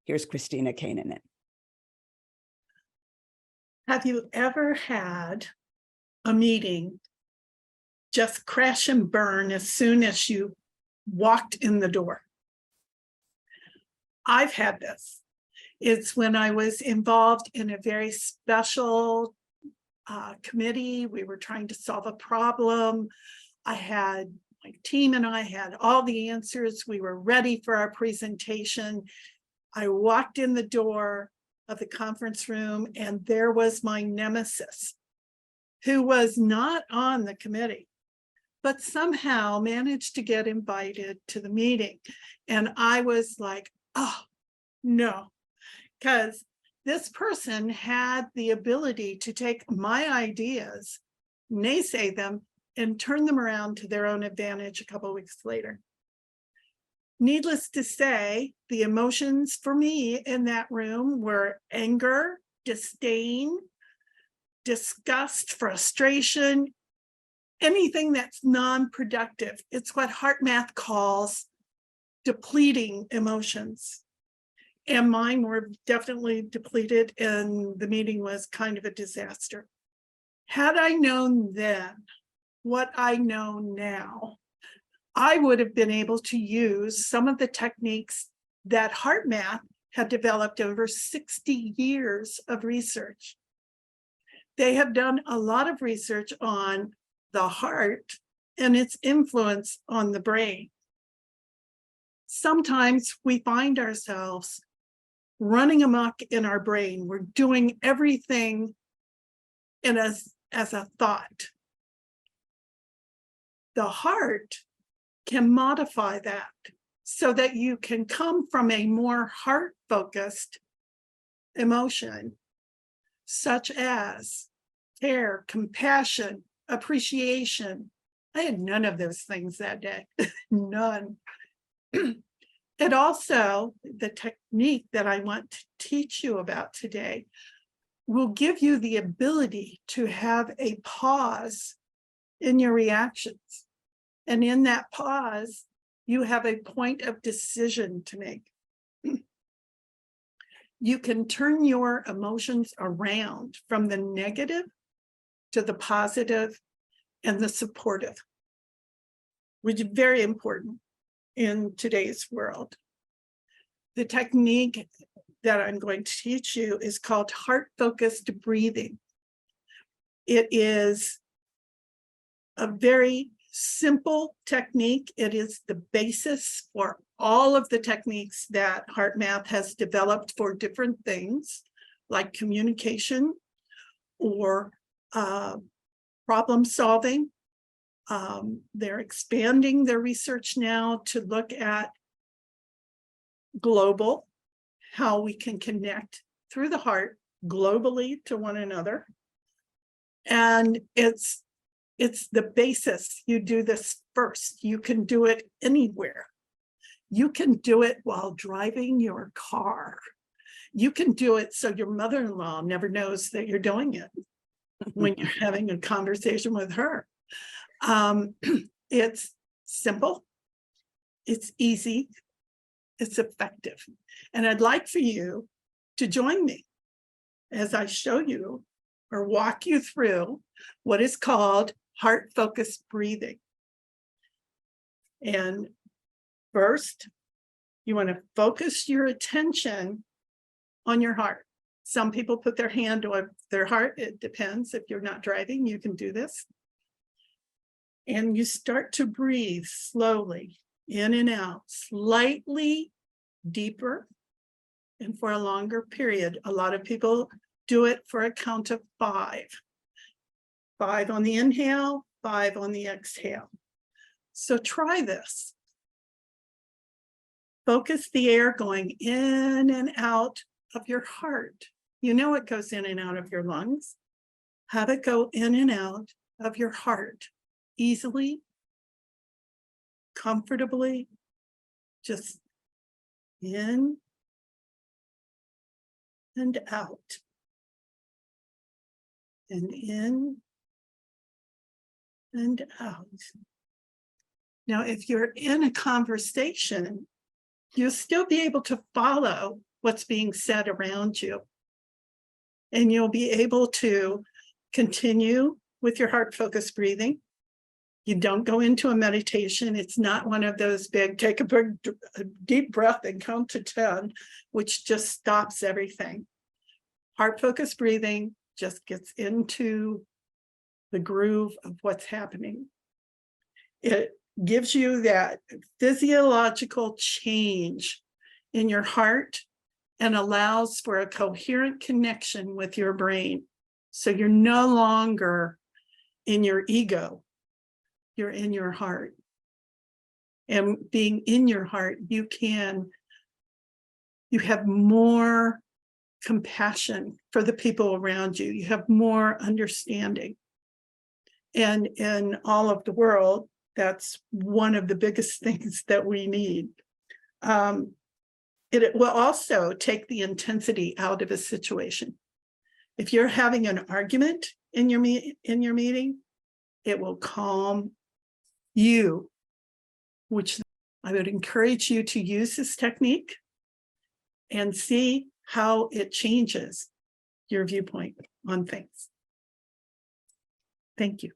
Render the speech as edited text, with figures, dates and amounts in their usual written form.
Here's Kristina Kananen. Have you ever had a meeting just crash and burn as soon as you walked in the door? I've had this. It's when I was involved in a very special committee. We were trying to solve a problem. My team and I had all the answers. We were ready for our presentation. I walked in the door of the conference room, and there was my nemesis, who was not on the committee, but somehow managed to get invited to the meeting. And I was like, oh, no, because this person had the ability to take my ideas, naysay them, and turn them around to their own advantage a couple of weeks later. Needless to say, the emotions for me in that room were anger, disdain, disgust, frustration, anything that's non-productive. It's what HeartMath calls depleting emotions. And mine were definitely depleted, and the meeting was kind of a disaster. Had I known then what I know now, I would have been able to use some of the techniques that HeartMath had developed over 60 years of research. They have done a lot of research on the heart and its influence on the brain. Sometimes we find ourselves running amok in our brain. We're doing everything as a thought. The heart can modify that so that you can come from a more heart-focused emotion, such as care, compassion, appreciation. I had none of those things that day, none. It also, the technique that I want to teach you about today will give you the ability to have a pause in your reactions. And in that pause, you have a point of decision to make. You can turn your emotions around from the negative to the positive and the supportive, which is very important in today's world. The technique that I'm going to teach you is called heart-focused breathing. It is a very simple technique. It is the basis for all of the techniques that HeartMath has developed for different things, like communication or problem solving. They're expanding their research now to look at global, how we can connect through the heart globally to one another. And it's the basis. You do this first. You can do it anywhere. You can do it while driving your car. You can do it so your mother-in-law never knows that you're doing it when you're having a conversation with her. It's simple, it's easy, it's effective. And I'd like for you to join me as I show you or walk you through what is called heart-focused breathing. And first, you want to focus your attention on your heart. Some people put their hand on their heart. It depends. If you're not driving, you can do this. And you start to breathe slowly in and out, slightly deeper and for a longer period. A lot of people do it for a count of 5. 5 on the inhale, 5 on the exhale. So try this. Focus the air going in and out of your heart. You know it goes in and out of your lungs. Have it go in and out of your heart easily, comfortably, just in and out, and in and out. Now, if you're in a conversation, you'll still be able to follow what's being said around you. And you'll be able to continue with your heart focused breathing. You don't go into a meditation. It's not one of those big, take a deep breath and count to 10, which just stops everything. Heart focused breathing just gets into the groove of what's happening. It gives you that physiological change in your heart and allows for a coherent connection with your brain. So you're no longer in your ego, you're in your heart. And being in your heart, you have more compassion for the people around you. You have more understanding. And in all of the world, that's one of the biggest things that we need. It will also take the intensity out of a situation. If you're having an argument in your meeting, it will calm you, which I would encourage you to use this technique and see how it changes your viewpoint on things. Thank you.